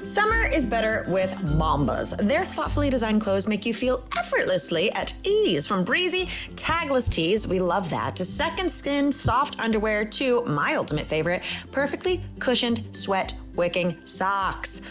Summer is better with BOMBAS. Their thoughtfully designed clothes make you feel effortlessly at ease. From breezy, tagless tees, we love that, to second skin, soft underwear, to my ultimate favorite, perfectly cushioned, sweat-wicking socks.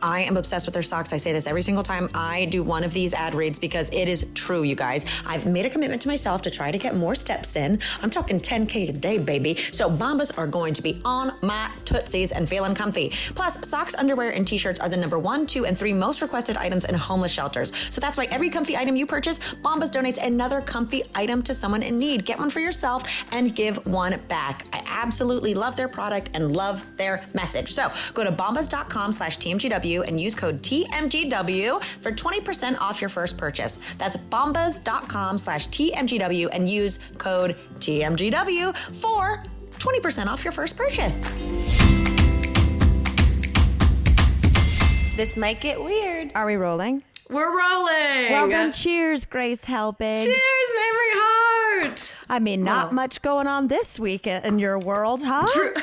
I am obsessed with their socks. I say this every single time I do one of these ad reads because it is true, you guys. I've made a commitment to myself to try to get more steps in. I'm talking 10K a day, baby. So BOMBAS are going to be on my tootsies and feeling comfy. Plus, socks, underwear, and t-shirts are the number 1, 2, and 3 most requested items in homeless shelters. So that's why every comfy item you purchase, BOMBAS donates another comfy item to someone in need. Get one for yourself and give one back. I absolutely love their product and love their message. So go to bombas.com/TMGW and use code TMGW for 20% off your first purchase. That's bombas.com/TMGW and use code TMGW for 20% off your first purchase. This might get weird. Are we rolling? We're rolling. Well then, cheers, Grace Helbig. Cheers, Mamrie Hart. I mean, not much going on this week in your world, huh? Truly.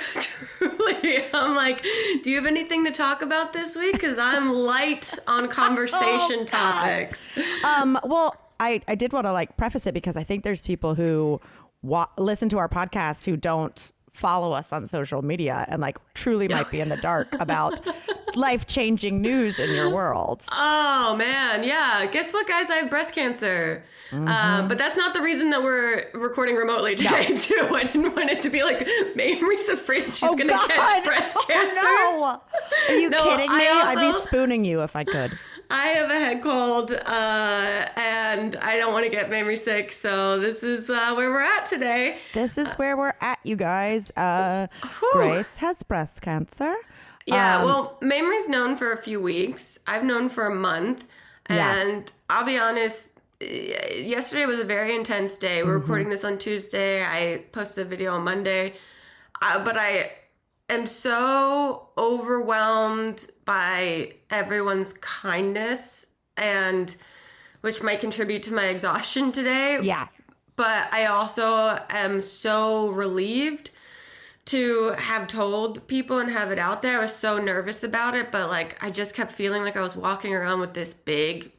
I'm like, do you have anything to talk about this week? Because I'm light on conversation topics. Well, I did want to preface it because I think there's people who listen to our podcast who don't follow us on social media and truly might be in the dark about life-changing news in your world. Oh man, yeah. Guess what, guys? I have breast cancer. But that's not the reason that we're recording remotely today, too. I didn't want it to be like, Mamrie's afraid she's going to catch breast cancer. No. Are you kidding me? I'd be spooning you if I could. I have a head cold, and I don't want to get Mamrie sick, so this is where we're at today. This is where we're at, you guys. Grace has breast cancer. Yeah, well, Mamrie's known for a few weeks. I've known for a month, and I'll be honest, yesterday was a very intense day. We're recording this on Tuesday. I posted a video on Monday, but I am so overwhelmed by everyone's kindness, and which might contribute to my exhaustion today. Yeah. But I also am so relieved to have told people and have it out there. I was so nervous about it, but I just kept feeling like I was walking around with this big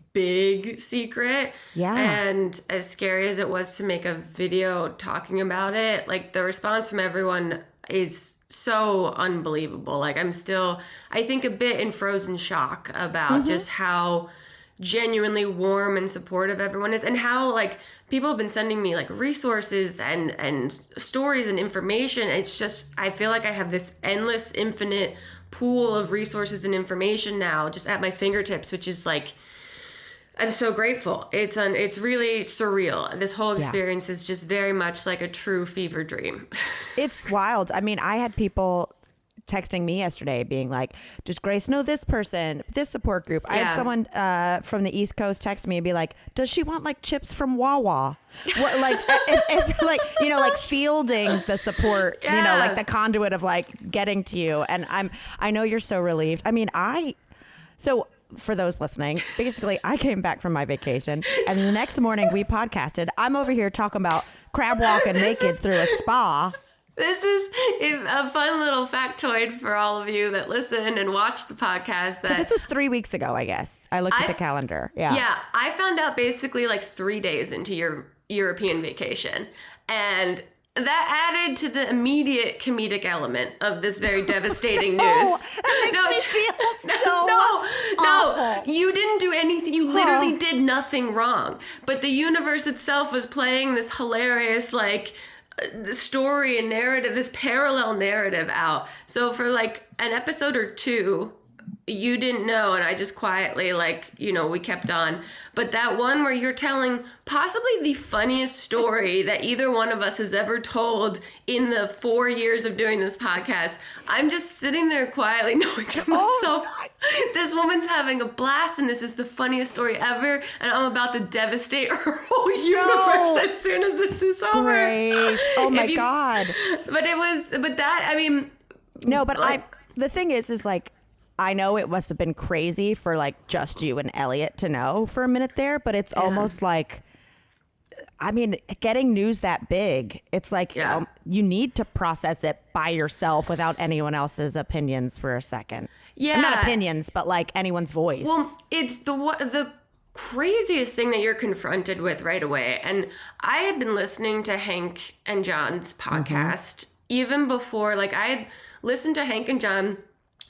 secret. Yeah. And as scary as it was to make a video talking about it, the response from everyone is so unbelievable. I'm still, I think, a bit in frozen shock about just how genuinely warm and supportive everyone is, and how people have been sending me resources and stories and information. It's just, I feel like I have this endless, infinite pool of resources and information now just at my fingertips, which is I'm so grateful. It's really surreal. This whole experience is just very much like a true fever dream. It's wild. I mean, I had people texting me yesterday being like, does Grace know this person, this support group? I had someone from the East Coast text me and be like, does she want chips from Wawa? What, if fielding the support, the conduit of getting to you. And I know you're so relieved. I mean, for those listening, basically, I came back from my vacation, and the next morning we podcasted. I'm over here talking about crab walking naked through a spa. This is a fun little factoid for all of you that listen and watch the podcast. Because this was 3 weeks ago, I guess. I looked at the calendar. Yeah. Yeah, I found out basically 3 days into your European vacation, and that added to the immediate comedic element of this very devastating news. That makes me feel so awful. You didn't do anything. You literally did nothing wrong. But the universe itself was playing this hilarious, the story and narrative, this parallel narrative out. So for an episode or two, you didn't know, and I just quietly we kept on. But that one where you're telling possibly the funniest story that either one of us has ever told in the 4 years of doing this podcast, I'm just sitting there quietly knowing to myself, this woman's having a blast and this is the funniest story ever, and I'm about to devastate her whole universe as soon as this is over. Grace. Oh my God. But the thing is I know it must have been crazy for just you and Elliot to know for a minute there, but it's almost I mean, getting news that big, it's like you need to process it by yourself without anyone else's opinions for a second. Yeah. And not opinions, but like anyone's voice. Well, it's the craziest thing that you're confronted with right away. And I had been listening to Hank and John's podcast even before, like I had listened to Hank and John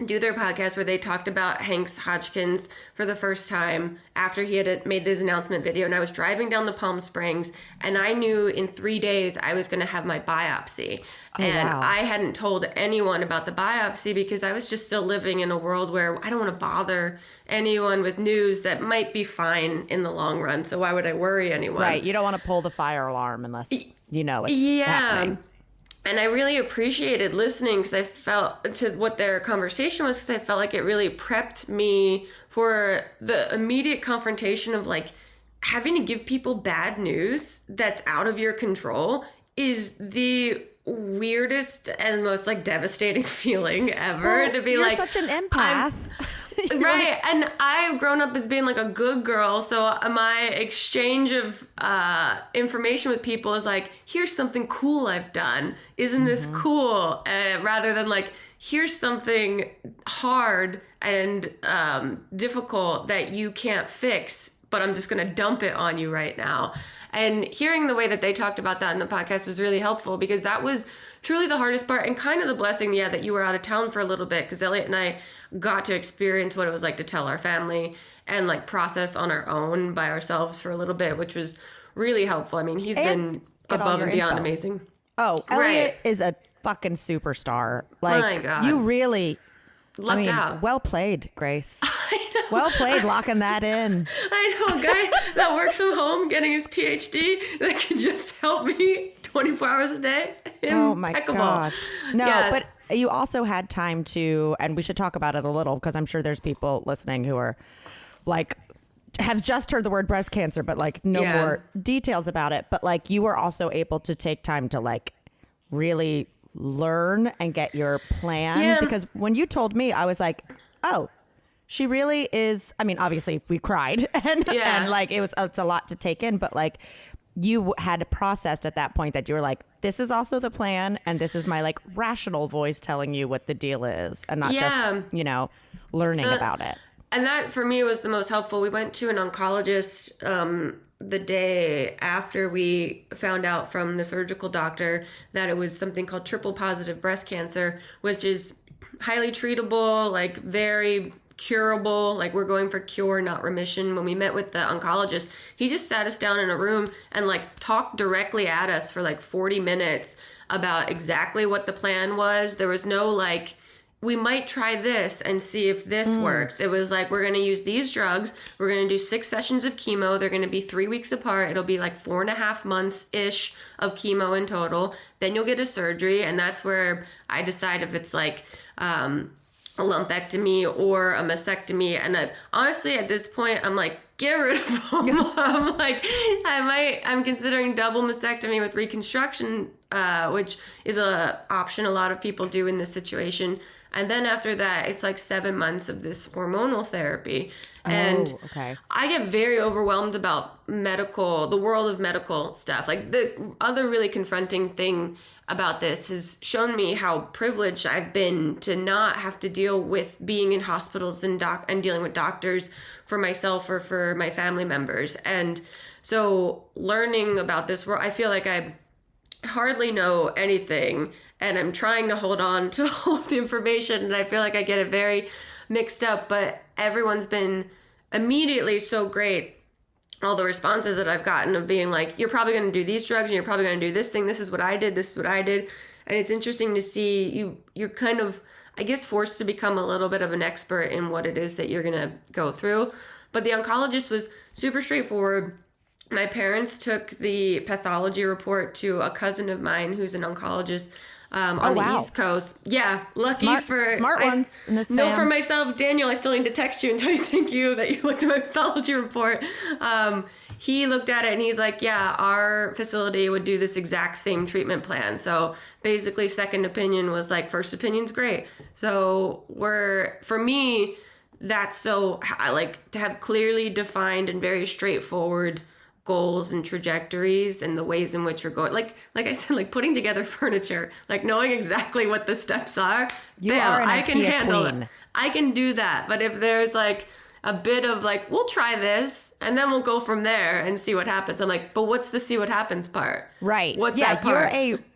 do their podcast where they talked about Hank's Hodgkin's for the first time after he had made this announcement video. And I was driving down to Palm Springs and I knew in 3 days I was going to have my biopsy. I hadn't told anyone about the biopsy because I was just still living in a world where I don't want to bother anyone with news that might be fine in the long run. So why would I worry anyone? Right. You don't want to pull the fire alarm unless you know it's happening. And I really appreciated listening because I felt to what their conversation was, because I felt like it really prepped me for the immediate confrontation of like having to give people bad news that's out of your control is the weirdest and most like devastating feeling ever. To be you're like, such an empath. Right. And I've grown up as being like a good girl. So my exchange of information with people is like, here's something cool I've done. Isn't this cool? Rather than like, here's something hard and difficult that you can't fix, but I'm just going to dump it on you right now. And hearing the way that they talked about that in the podcast was really helpful because that was truly the hardest part and kind of the blessing, that you were out of town for a little bit, because Elliot and I got to experience what it was like to tell our family and like process on our own by ourselves for a little bit, which was really helpful. I mean, he's been above and beyond amazing. Oh, Elliot is a fucking superstar. Like, my God. You really lucked out. Well played, Grace. I know. Well played, locking that in. I know, a guy that works from home getting his PhD that can just help me 24 hours a day. Oh my God. No, Yeah. but you also had time to, and we should talk about it a little because I'm sure there's people listening who are like, have just heard the word breast cancer, but like no more details about it. But like you were also able to take time to like really learn and get your plan. Because when you told me, I was like, oh, she really is. I mean, obviously we cried and like it's a lot to take in, but like you had processed at that point that you were like, this is also the plan. And this is my like rational voice telling you what the deal is and not just, learning about it. And that for me was the most helpful. We went to an oncologist the day after we found out from the surgical doctor that it was something called triple positive breast cancer, which is highly treatable, like very curable, like we're going for cure, not remission. When we met with the oncologist, he just sat us down in a room and like talked directly at us for like 40 minutes about exactly what the plan was. There was no like, we might try this and see if this works. It was like, we're going to use these drugs. We're going to do 6 sessions of chemo. They're going to be 3 weeks apart. It'll be like 4.5 months-ish of chemo in total. Then you'll get a surgery. And that's where I decide if it's like a lumpectomy or a mastectomy. And honestly, at this point, I'm like, get rid of them. I'm like, I'm considering double mastectomy with reconstruction, which is a option a lot of people do in this situation. And then after that, it's like 7 months of this hormonal therapy. And I get very overwhelmed about the world of medical stuff. Like the other really confronting thing about this has shown me how privileged I've been to not have to deal with being in hospitals and dealing with doctors for myself or for my family members. And so learning about this world, I feel like I hardly know anything and I'm trying to hold on to all the information and I feel like I get it very mixed up, but everyone's been immediately so great. All the responses that I've gotten of being like, you're probably going to do these drugs and you're probably going to do this thing. This is what I did. This is what I did. And it's interesting to see you're kind of, I guess, forced to become a little bit of an expert in what it is that you're going to go through. But the oncologist was super straightforward. My parents took the pathology report to a cousin of mine who's an oncologist on the East Coast. Yeah, lucky smart ones in this No, for myself, Daniel, I still need to text you and tell you thank you that you looked at my pathology report. He looked at it and he's like, yeah, our facility would do this exact same treatment plan. So basically second opinion was like, first opinion's great. So for me, that's so, I like to have clearly defined and very straightforward goals and trajectories and the ways in which we're going. Like I said, like putting together furniture, like knowing exactly what the steps are. You are an I can IKEA handle queen. it. I can do that. But if there's like a bit of like, we'll try this and then we'll go from there and see what happens. I'm like, but what's the see what happens part? Right. What's that part?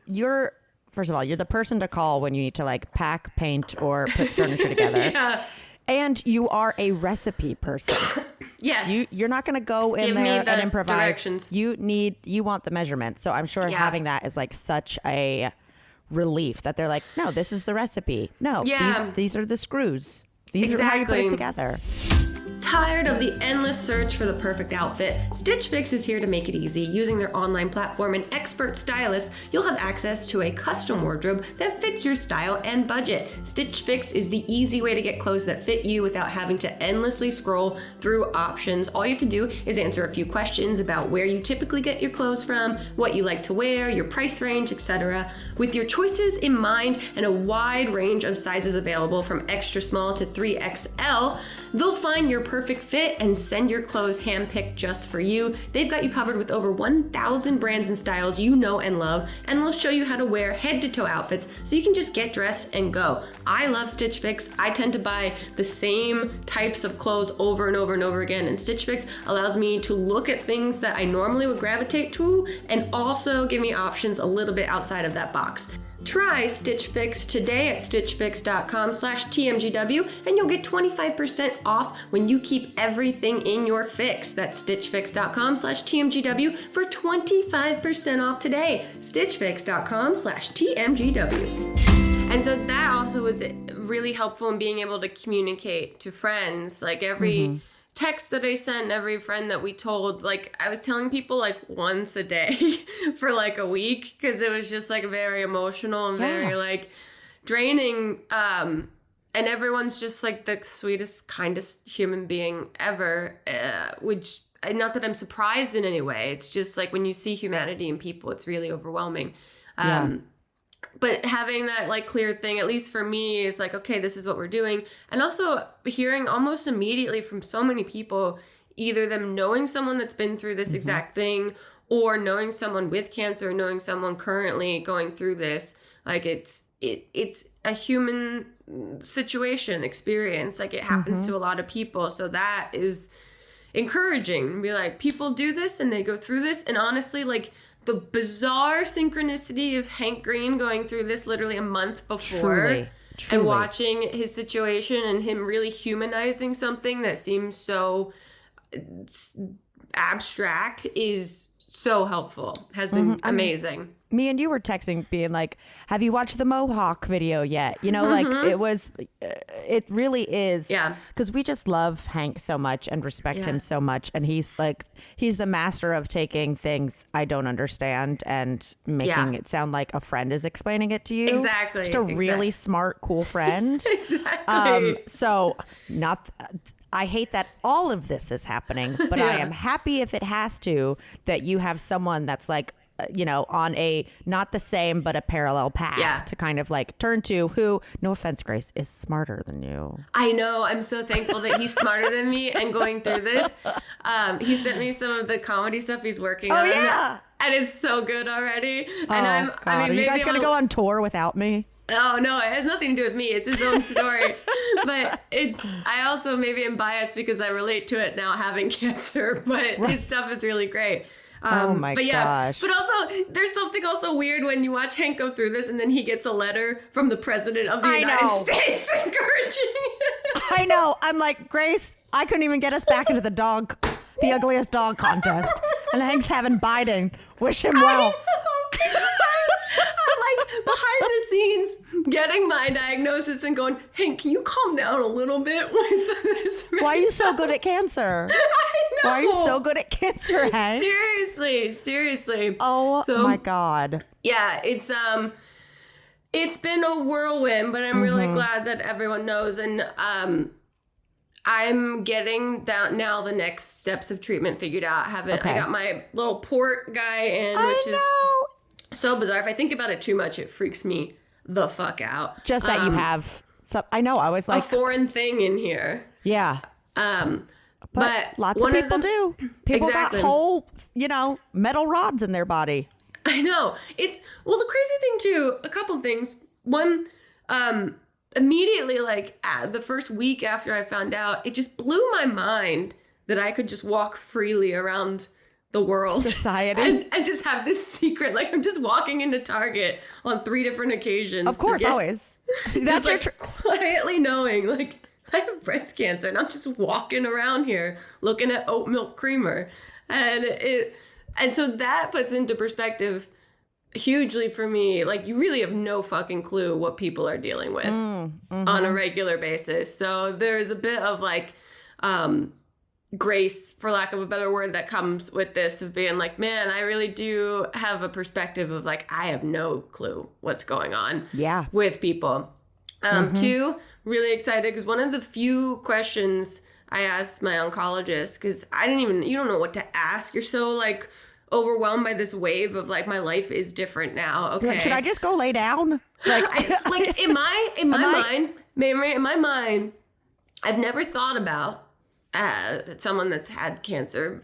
You're first of all, you're the person to call when you need to like pack, paint, or put furniture together. Yeah. And you are a recipe person. Yes. You're not going to go in Give me there the and improvise. directions. You want the measurements. So I'm sure having that is like such a relief that they're like, no, this is the recipe. No, these are the screws. These are how you put it together. Tired of the endless search for the perfect outfit? Stitch Fix is here to make it easy. Using their online platform and expert stylists, you'll have access to a custom wardrobe that fits your style and budget. Stitch Fix is the easy way to get clothes that fit you without having to endlessly scroll through options. All you have to do is answer a few questions about where you typically get your clothes from, what you like to wear, your price range, etc. With your choices in mind and a wide range of sizes available from extra small to 3XL, they'll find your perfect fit and send your clothes handpicked just for you. They've got you covered with over 1,000 brands and styles you know and love, and they'll show you how to wear head-to-toe outfits so you can just get dressed and go. I love Stitch Fix. I tend to buy the same types of clothes over and over and over again, and Stitch Fix allows me to look at things that I normally would gravitate to and also give me options a little bit outside of that box. Try Stitch Fix today at stitchfix.com/TMGW and you'll get 25% off when you keep everything in your fix. That's stitchfix.com/TMGW for 25% off today. stitchfix.com/TMGW. And so that also was really helpful in being able to communicate to friends. Like every text that I sent, every friend that we told, like I was telling people like once a day for like a week because it was just like very emotional and very like draining. And everyone's just like the sweetest, kindest human being ever, which not that I'm surprised in any way. It's just like when you see humanity in people, it's really overwhelming. But having that like clear thing, at least for me, is like, okay, this is what we're doing. And also hearing almost immediately from so many people, either them knowing someone that's been through this exact thing or knowing someone with cancer, knowing someone currently going through this, like it's a human situation experience. Like it happens to a lot of people. So that is encouraging. Be like, people do this and they go through this. And honestly, like, the bizarre synchronicity of Hank Green going through this literally a month before truly. And watching his situation and him really humanizing something that seems so abstract is so helpful, has been amazing. Me and you were texting being like, have you watched the Mohawk video yet? You know, like it really is. Yeah. Because we just love Hank so much and respect him so much. And he's the master of taking things I don't understand and making it sound like a friend is explaining it to you. Exactly. Just a really smart, cool friend. Exactly. I hate that all of this is happening, but I am happy if it has to, that you have someone that's like, on a, not the same, but a parallel path to kind of like turn to, who, no offense, Grace, is smarter than you. I know. I'm so thankful that he's smarter than me and going through this. He sent me some of the comedy stuff he's working on. Oh, yeah. And it's so good already. And God. Are you guys going to go on tour without me? Oh, no, it has nothing to do with me. It's his own story. But I also maybe am biased because I relate to it now having cancer, but his stuff is really great. Oh my gosh. But also, there's something also weird when you watch Hank go through this and then he gets a letter from the president of the United States encouraging him. I know. I'm like, Grace, I couldn't even get us back into the ugliest dog contest. And Hank's having Biden. Wish him well. I'm like behind the scenes getting my diagnosis and going, Hank, can you calm down a little bit with this? Why are you so good at cancer? I know. Why are you so good at cancer, Hank? Seriously. Oh my God. Yeah, it's been a whirlwind, but I'm really glad that everyone knows. And I'm getting down now the next steps of treatment figured out. I got my little port guy in, which is so bizarre. If I think about it too much, it freaks me the fuck out. Just that you have I know. I was like, a foreign thing in here. Yeah. But lots of people do. People Exactly. got whole, metal rods in their body. I know. The crazy thing too, a couple things. One, immediately, like the first week after I found out, it just blew my mind that I could just walk freely around the world. Society. And just have this secret, like I'm just walking into Target on 3 different occasions. Of course, always. That's like quietly knowing, like, I have breast cancer and I'm just walking around here looking at oat milk creamer. And so that puts into perspective hugely for me, like, you really have no fucking clue what people are dealing with on a regular basis. So there's a bit of like grace, for lack of a better word, that comes with this of being like, man, I really do have a perspective of like, I have no clue what's going on with people. 2, really excited because one of the few questions I asked my oncologist, because you don't know what to ask. You're so like overwhelmed by this wave of like, my life is different now. Okay. Like, should I just go lay down? Like, in my mind, Mamrie, in my mind, I've never thought about someone that's had cancer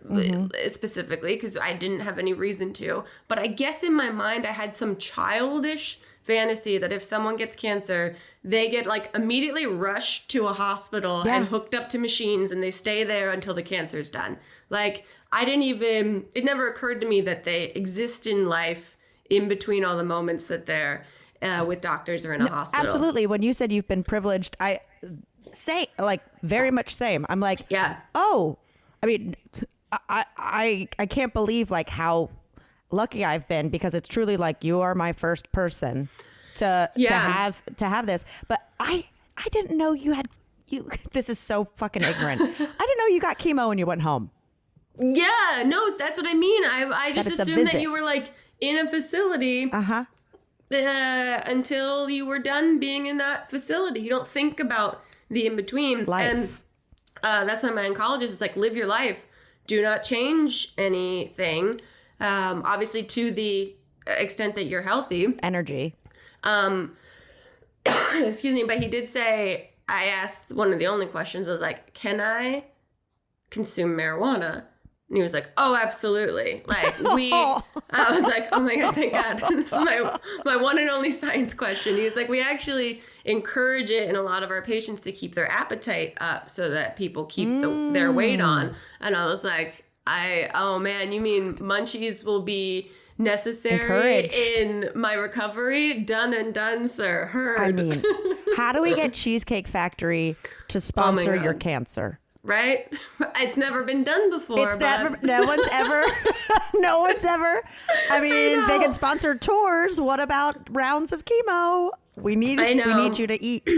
specifically, because I didn't have any reason to. But I guess in my mind, I had some childish fantasy that if someone gets cancer, they get like immediately rushed to a hospital and hooked up to machines, and they stay there until the cancer's done. Like, it never occurred to me that they exist in life in between all the moments that they're with doctors or in a hospital. Absolutely. When you said you've been privileged, very much same. I'm like, oh, I mean, I can't believe like how lucky I've been, because it's truly like, you are my first person to have this. But I didn't know you this is so fucking ignorant. I didn't know you got chemo when you went home. Yeah, no, that's what I mean. I just assumed that you were like in a facility until you were done being in that facility. You don't think about the in-between. Life. And that's why my oncologist is like, live your life. Do not change anything. Obviously, to the extent that you're healthy. Energy. Excuse me, but he did say, I asked one of the only questions, I was like, can I consume marijuana? And he was like, oh, absolutely. Like, I was like, oh my God, thank God. This is my one and only science question. He was like, we actually encourage it in a lot of our patients to keep their appetite up so that people keep their weight on. And I was like, oh man, you mean munchies will be necessary in my recovery? Done and done, sir. Heard. I mean, how do we get Cheesecake Factory to sponsor your cancer? Right? It's never been done before. No one's ever. I mean, they can sponsor tours. What about rounds of chemo? We need you to eat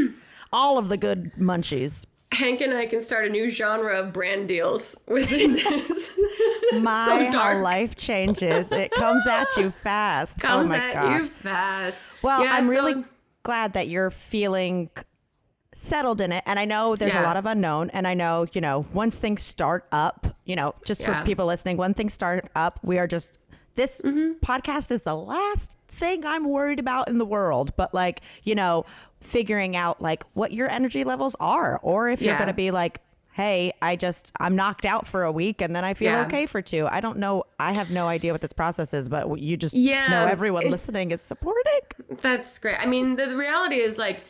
all of the good munchies. Hank and I can start a new genre of brand deals within this. How life changes. It comes at you fast. Comes oh my at gosh. you fast. Well, I'm really glad that you're feeling settled in it. And I know there's a lot of unknown. And I know, once things start up, just for people listening, when things start up, this podcast is the last thing I'm worried about in the world. But like, figuring out like what your energy levels are, or if you're going to be like, hey, I'm knocked out for a week and then I feel okay for 2. I don't know. I have no idea what this process is, but you just know everyone listening is supporting. That's great. I mean, the reality is like,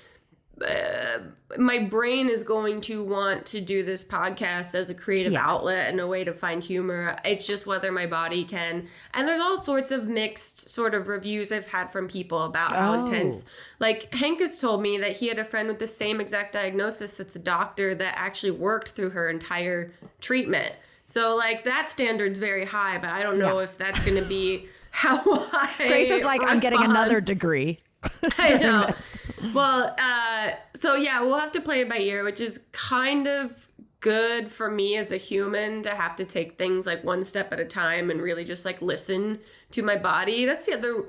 my brain is going to want to do this podcast as a creative outlet and a way to find humor. It's just whether my body can. And there's all sorts of mixed sort of reviews I've had from people about how intense. Like Hank has told me that he had a friend with the same exact diagnosis that's a doctor that actually worked through her entire treatment. So like that standard's very high, but I don't know if that's going to be how I Grace is like, I'm getting another degree. I know. Well, so we'll have to play it by ear, which is kind of good for me as a human to have to take things like one step at a time and really just like listen to my body. That's the other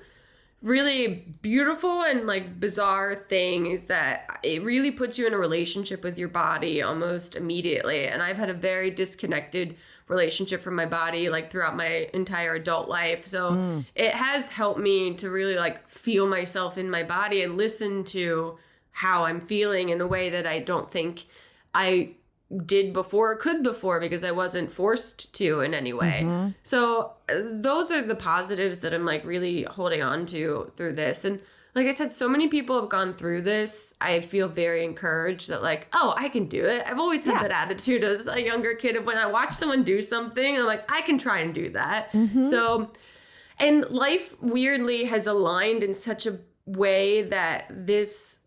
really beautiful and like bizarre thing, is that it really puts you in a relationship with your body almost immediately. And I've had a very disconnected relationship from my body like throughout my entire adult life. So it has helped me to really like feel myself in my body and listen to how I'm feeling in a way that I don't think I did before or could before because I wasn't forced to in any way. So those are the positives that I'm like really holding on to through this. And like I said, so many people have gone through this. I feel very encouraged that like, oh, I can do it. I've always had that attitude as a younger kid of when I watch someone do something, I'm like, I can try and do that. So, and life weirdly has aligned in such a way that this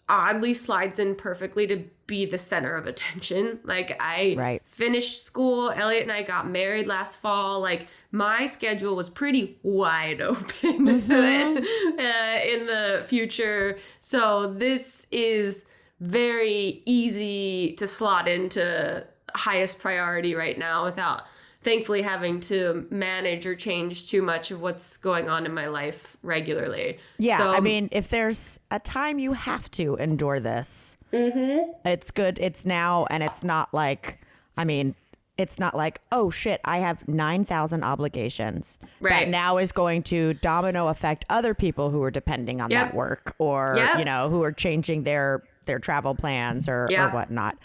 oddly slides in perfectly to be the center of attention. Like I finished school, Elliot and I got married last fall. Like my schedule was pretty wide open in the future. So this is very easy to slot into highest priority right now without thankfully having to manage or change too much of what's going on in my life regularly. Yeah, so, I mean, if there's a time you have to endure this, it's good. It's now, and it's not like, I mean, it's not like, oh shit, I have 9,000 obligations that now is going to domino affect other people who are depending on that work or, you know, who are changing their travel plans or whatnot.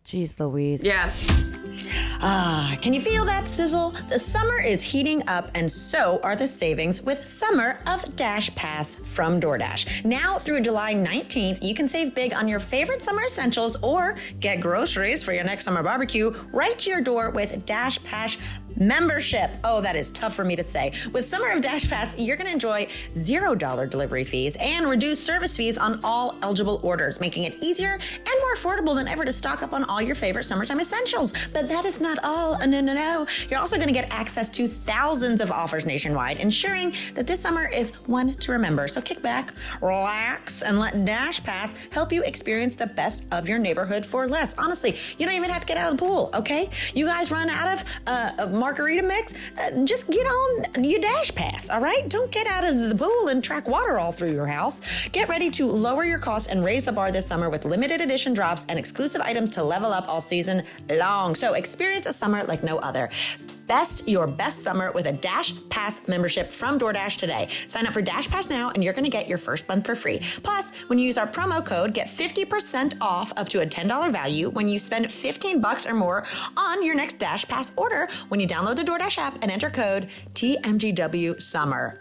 Geez Louise. Yeah. Can you feel that sizzle? The summer is heating up, and so are the savings with Summer of Dash Pass from DoorDash. Now through July 19th, you can save big on your favorite summer essentials or get groceries for your next summer barbecue right to your door with Dash Pass membership. Oh, that is tough for me to say. With Summer of Dash Pass, you're going to enjoy $0 delivery fees and reduced service fees on all eligible orders, making it easier and more affordable than ever to stock up on all your favorite summertime essentials. But that is not all. No. You're also going to get access to thousands of offers nationwide, ensuring that this summer is one to remember. So kick back, relax, and let Dash Pass help you experience the best of your neighborhood for less. Honestly, you don't even have to get out of the pool, okay? You guys run out of margarita mix, just get on your Dash Pass, all right? Don't get out of the pool and track water all through your house. Get ready to lower your costs and raise the bar this summer with limited edition drops and exclusive items to level up all season long. So experience a summer like no other. Best your best summer with a Dash Pass membership from DoorDash today. Sign up for Dash Pass now and you're going to get your first month for free. Plus, when you use our promo code, get 50% off up to a $10 value when you spend $15 or more on your next Dash Pass order when you download the DoorDash app and enter code TMGW Summer.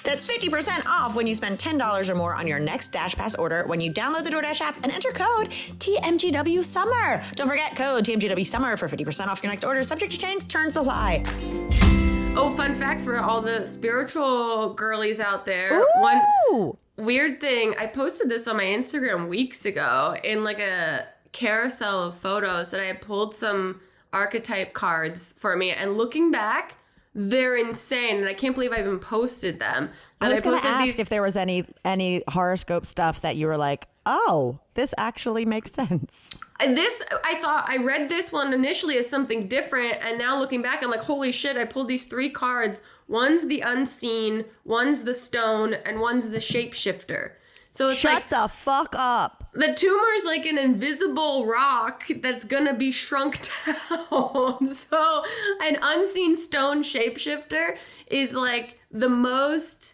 That's 50% off when you spend $10 or more on your next Dash Pass order when you download the DoorDash app and enter code TMGW Summer. Don't forget code TMGW Summer for 50% off your next order. Subject to change, terms apply. Oh, fun fact for all the spiritual girlies out there. Ooh. One weird thing, I posted this on my Instagram weeks ago in like a carousel of photos that I had pulled some archetype cards for me. And looking back, they're insane, and I can't believe I even posted them. I was going to ask if there was any horoscope stuff that you were like, oh, this actually makes sense. And this, I thought, I read this one initially as something different, and now looking back, I'm like, holy shit, I pulled these 3 cards. One's the unseen, one's the stone, and one's the shapeshifter. So it's Shut the fuck up. The tumor is like an invisible rock that's gonna be shrunk down. So an unseen stone shapeshifter is like the most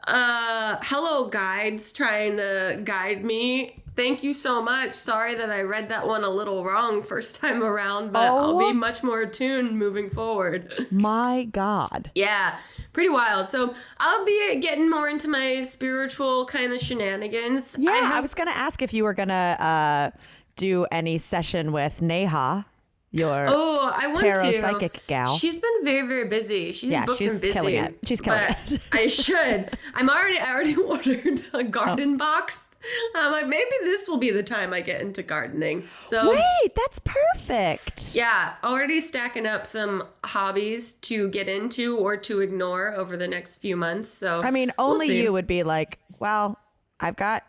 hello guides trying to guide me. Thank you so much. Sorry that I read that one a little wrong first time around, but I'll be much more attuned moving forward. My God. Yeah, pretty wild. So I'll be getting more into my spiritual kind of shenanigans. Yeah, I was going to ask if you were going to do any session with Neha, your I want tarot to. psychic gal. She's been very, very busy. She's booked and busy. Killing it. She's killing it. I should. I already ordered a garden box. I'm like, maybe this will be the time I get into gardening. So wait, that's perfect. Yeah, already stacking up some hobbies to get into or to ignore over the next few months. So I mean, only you would be like, well, I've got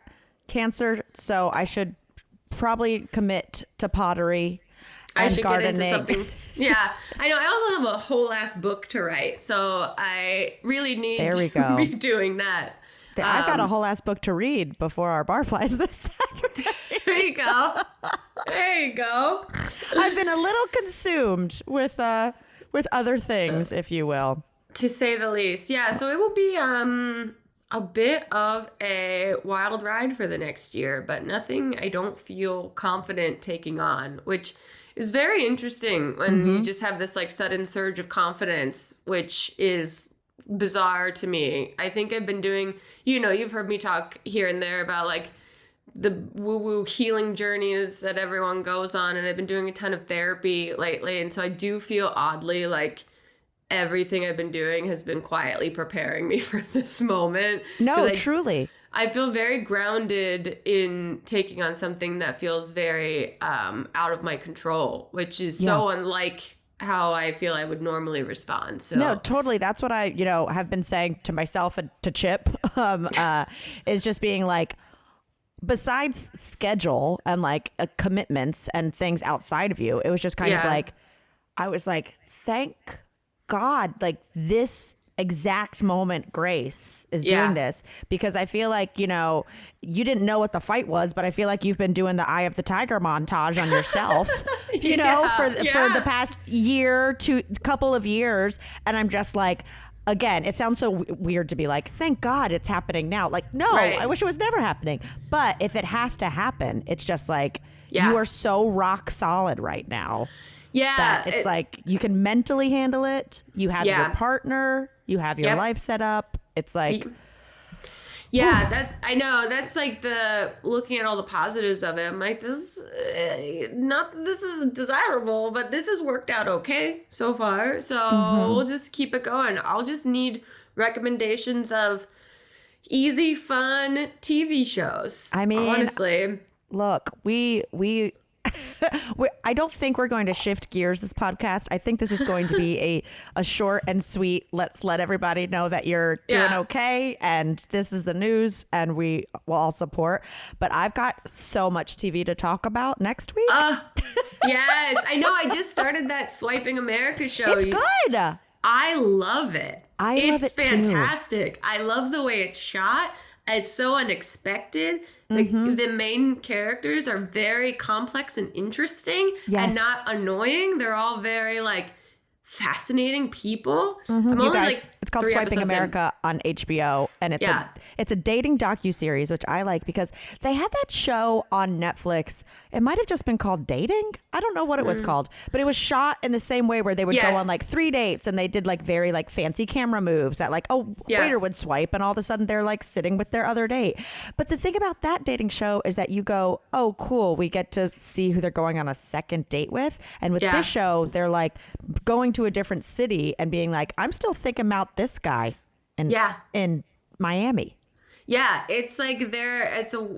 cancer, so I should probably commit to pottery. I should gardening. get into something. Yeah, I know. I also have a whole ass book to write, so I really need to be doing that. I've got a whole ass book to read before our bar flies this Saturday. There you go. There you go. I've been a little consumed with other things, if you will. To say the least. Yeah, so it will be A bit of a wild ride for the next year, but nothing I don't feel confident taking on, which is very interesting when you just have this like sudden surge of confidence, which is bizarre to me. I think I've been doing, you've heard me talk here and there about like the woo-woo healing journeys that everyone goes on, and I've been doing a ton of therapy lately, and so I do feel oddly like everything I've been doing has been quietly preparing me for this moment. No, truly. I feel very grounded in taking on something that feels very out of my control, which is so unlike how I feel I would normally respond. So no, totally. That's what I, have been saying to myself and to Chip, is just being like, besides schedule and like commitments and things outside of you, it was just kind of like, I was like, thank God, like this exact moment Grace is doing this, because I feel like, you didn't know what the fight was, but I feel like you've been doing the Eye of the Tiger montage on yourself, for the past year to couple of years. And I'm just like, again, it sounds so weird to be like, thank God it's happening now. Like, no, I wish it was never happening. But if it has to happen, it's just like, you are so rock solid right now. Yeah. That it's like you can mentally handle it. You have your partner. You have your life set up. It's like... I know. That's like the looking at all the positives of it. I'm like, this is desirable, but this has worked out okay so far. So we'll just keep it going. I'll just need recommendations of easy, fun TV shows. I mean, honestly, look, we I don't think we're going to shift gears this podcast. I think this is going to be a short and sweet, let's let everybody know that you're doing okay and this is the news and we will all support. But I've got so much TV to talk about next week. Yes, I know. I just started that Swiping America show. It's good. I love it. It's fantastic. Too. I love the way it's shot. It's so unexpected. Like the main characters are very complex and interesting and not annoying. They're all very like fascinating people. I'm only guys, like it's called Swiping America on HBO, and it's a dating docuseries, which I like because they had that show on Netflix. It might have just been called Dating. I don't know what it was called, but it was shot in the same way where they would go on like 3 dates and they did like very like fancy camera moves that like, waiter would swipe and all of a sudden they're like sitting with their other date. But the thing about that dating show is that you go, oh, cool, we get to see who they're going on a second date with. And with this show, they're like going to a different city and being like, I'm still thinking about this guy in Miami. Yeah, it's like it's a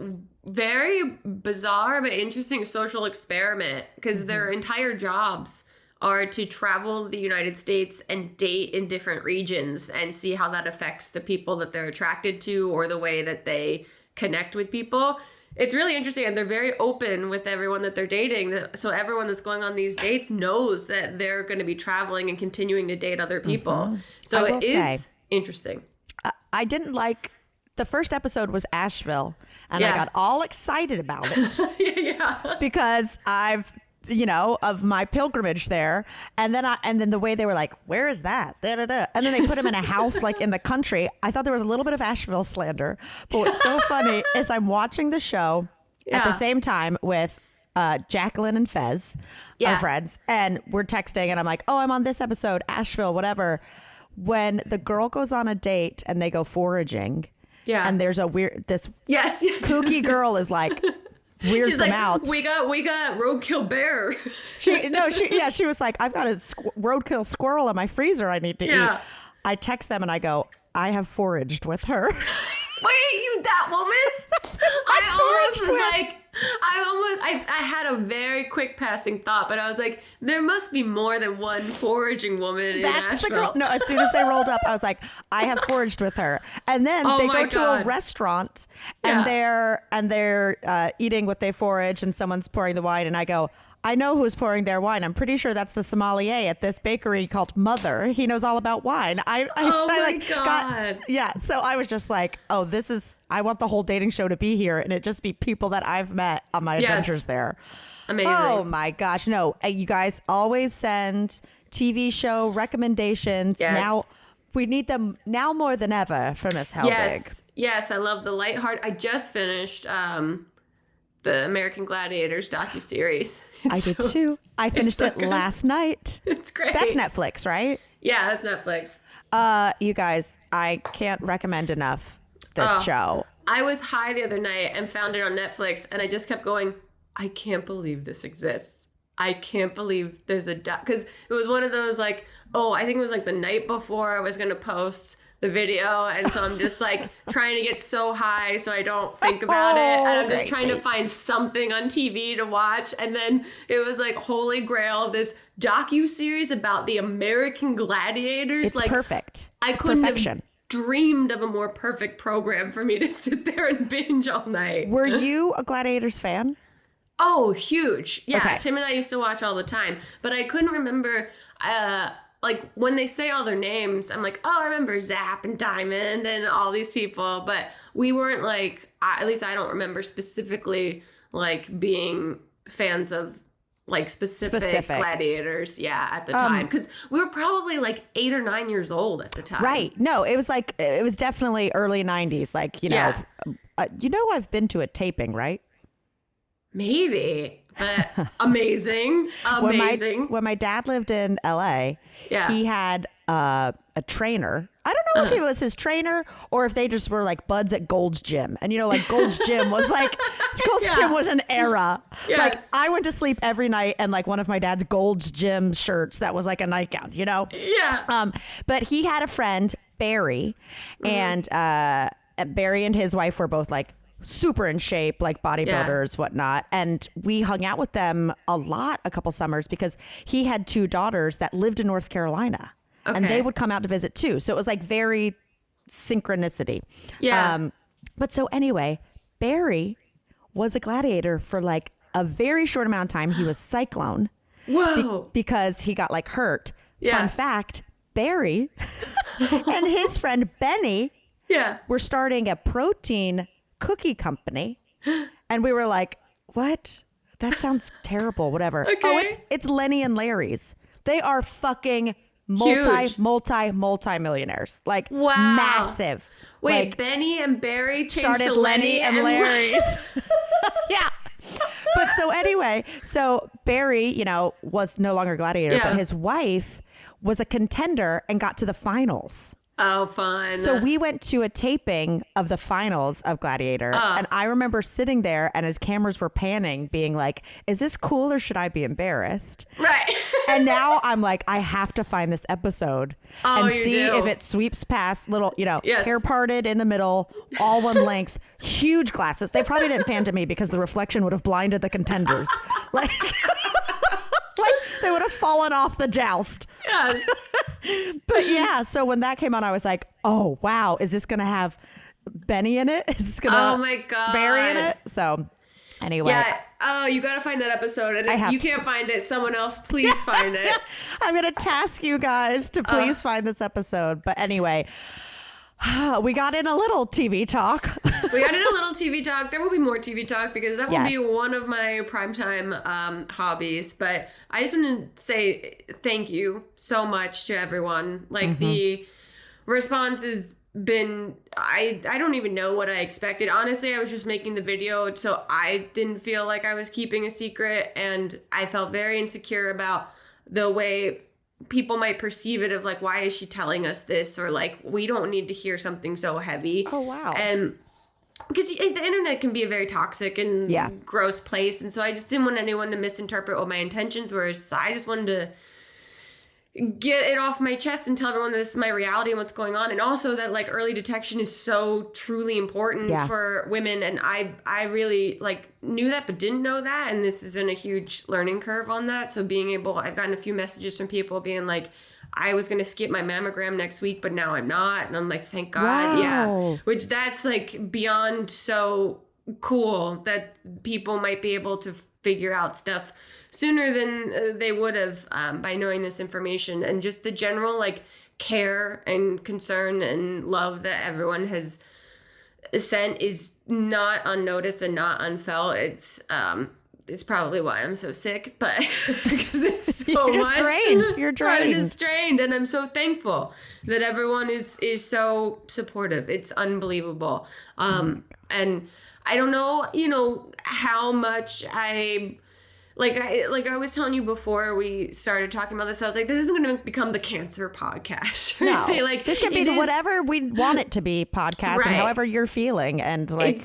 very bizarre but interesting social experiment because their entire jobs are to travel the United States and date in different regions and see how that affects the people that they're attracted to or the way that they connect with people. It's really interesting, and they're very open with everyone that they're dating. So everyone that's going on these dates knows that they're going to be traveling and continuing to date other people. So it is interesting. I didn't like... The first episode was Asheville, and I got all excited about it because I've, of my pilgrimage there. And then the way they were like, where is that? Da, da, da. And then they put him in a house like in the country. I thought there was a little bit of Asheville slander. But what's so funny is I'm watching the show at the same time with Jacqueline and Fez, our friends. And we're texting and I'm like, oh, I'm on this episode, Asheville, whatever. When the girl goes on a date and they go foraging. Yeah. And there's a weird, kooky girl is like, weirds them out. We got roadkill bear. She was like, I've got a roadkill squirrel in my freezer I need to eat. I text them and I go, I have foraged with her. Wait, that woman? I had a very quick passing thought, but I was like, there must be more than one foraging woman in Nashville. That's the girl. No, as soon as they rolled up, I was like, I have foraged with her. And then they go to a restaurant and they're eating what they forage and someone's pouring the wine. And I go, I know who's pouring their wine. I'm pretty sure that's the sommelier at this bakery called Mother. He knows all about wine. God. So I was just like, oh, I want the whole dating show to be here and it just be people that I've met on my adventures there. Amazing. Oh my gosh. No, you guys always send TV show recommendations. Yes. Now We need them now more than ever for Miss Helbig. Yes, I love the lighthearted. I just finished the American Gladiators docuseries. I did too. I finished it last night. It's great. That's Netflix, right? Yeah, that's Netflix. You guys, I can't recommend enough this show. I was high the other night and found it on Netflix, and I just kept going, I can't believe this exists. I can't believe there's a because it was one of those like, I think it was like the night before I was going to post the video, and so I'm just like trying to get so high so I don't think about it, and I'm just trying to find something on TV to watch, and then it was like Holy Grail, this docu-series about the American Gladiators. It's like perfect. I it's couldn't perfection. have dreamed of a more perfect program for me to sit there and binge all night. Were you a Gladiators fan? Oh, huge. Yeah, okay. Tim and I used to watch all the time, but I couldn't remember like when they say all their names, I'm like, I remember Zap and Diamond and all these people, but we weren't like, at least I don't remember specifically like being fans of like specific gladiators. Yeah, at the time, because we were probably like 8 or 9 years old at the time. Right. No, it was definitely early 90s. Like, I've been to a taping, right? Maybe, but amazing. When my dad lived in LA, he had a trainer. I don't know if it was his trainer or if they just were like buds at Gold's Gym. And like Gold's Gym was like, Gym was an era. Yes. Like I went to sleep every night and like one of my dad's Gold's Gym shirts that was like a nightgown, Yeah. But he had a friend, Barry, and Barry and his wife were both like super in shape, like bodybuilders, whatnot. And we hung out with them a lot a couple summers because he had 2 daughters that lived in North Carolina. Okay. And they would come out to visit too. So it was like very synchronicity. Yeah. But so anyway, Barry was a gladiator for like a very short amount of time. He was Cyclone. Whoa. Because he got like hurt. Yeah. Fun fact, Barry and his friend Benny were starting a protein cookie company, and we were like, what? That sounds terrible. Whatever. Okay. Oh, it's Lenny and Larry's. They are fucking multi-millionaires. Like massive. Wait, like, Benny and Barry started to Lenny and Larry's. Yeah. But so anyway, so Barry, was no longer gladiator, but his wife was a contender and got to the finals. Oh, fun. So we went to a taping of the finals of Gladiator. And I remember sitting there and as cameras were panning being like, is this cool or should I be embarrassed? Right. And now I'm like, I have to find this episode and see if it sweeps past little, hair parted in the middle, all one length, huge glasses. They probably didn't pan to me because the reflection would have blinded the contenders. Like they would have fallen off the joust. Yes. But so when that came on, I was like, oh, wow, is this going to have Benny in it? Is this going to oh my God. Barry in it? So anyway. Yeah. Oh, you got to find that episode. And if you can't find it, someone else, please find it. I'm going to task you guys to please find this episode. But anyway, we got in a little TV talk. There will be more TV talk because that will be one of my primetime hobbies. But I just want to say thank you so much to everyone. Like the response has been, I don't even know what I expected. Honestly, I was just making the video so I didn't feel like I was keeping a secret. And I felt very insecure about the way people might perceive it of like, why is she telling us this? Or like, we don't need to hear something so heavy. Oh, wow. And because the internet can be a very toxic and gross place. And so I just didn't want anyone to misinterpret what my intentions were. So I just wanted to get it off my chest and tell everyone this is my reality and what's going on. And also that like early detection is so truly important for women. And I really like knew that, but didn't know that. And this has been a huge learning curve on that. So I've gotten a few messages from people being like, I was going to skip my mammogram next week, but now I'm not. And I'm like, thank God. Wow. Yeah. Which that's like beyond so cool that people might be able to figure out stuff sooner than they would have by knowing this information. And just the general like care and concern and love that everyone has sent is not unnoticed and not unfelt. It's it's probably why I'm so sick, but because it's so You're just much. drained. You're drained. I'm just drained, and I'm so thankful that everyone is so supportive. It's unbelievable. And I don't know, how much like I was telling you before we started talking about this, I was like, this isn't going to become the cancer podcast. Right? No, Like, this can be whatever we want it to be podcast, and however you're feeling, and like.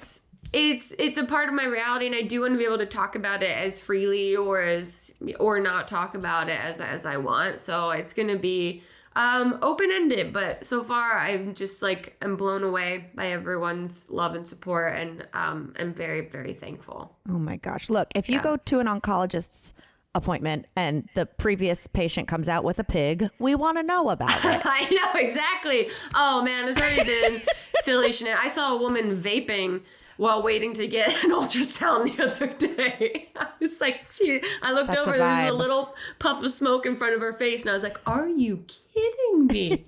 It's a part of my reality, and I do want to be able to talk about it as freely or not talk about it as I want. So it's going to be open-ended, but so far I'm just like, I'm blown away by everyone's love and support, and I'm very, very thankful. Oh my gosh. Look, if you go to an oncologist's appointment and the previous patient comes out with a pig, we want to know about it. I know, exactly. Oh man, there's already been silly shenanigans. I saw a woman vaping while waiting to get an ultrasound the other day. I was like, I looked That's over, a there was vibe. a little puff of smoke in front of her face, and I was like, are you kidding me?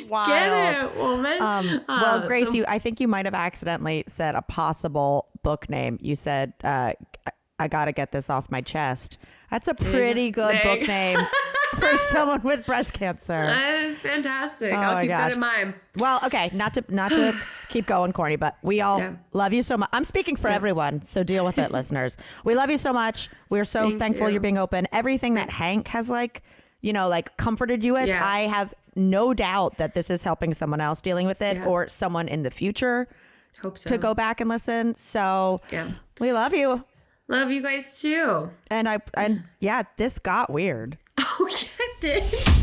Wild. Get it, woman. Well, Grace, I think you might have accidentally said a possible book name. You said, I got to get this off my chest. That's a pretty good book name for someone with breast cancer. That is fantastic. Oh I'll keep that gosh. in mind. Well, okay, not to keep going corny, but we all love you so much. I'm speaking for everyone, so deal with it, listeners. We love you so much. We're so thankful you're being open. Everything that Hank has comforted you with, I have no doubt that this is helping someone else dealing with it or someone in the future Hope so. to go back and listen. So we love you. Love you guys too. And this got weird. Oh, yeah, it did.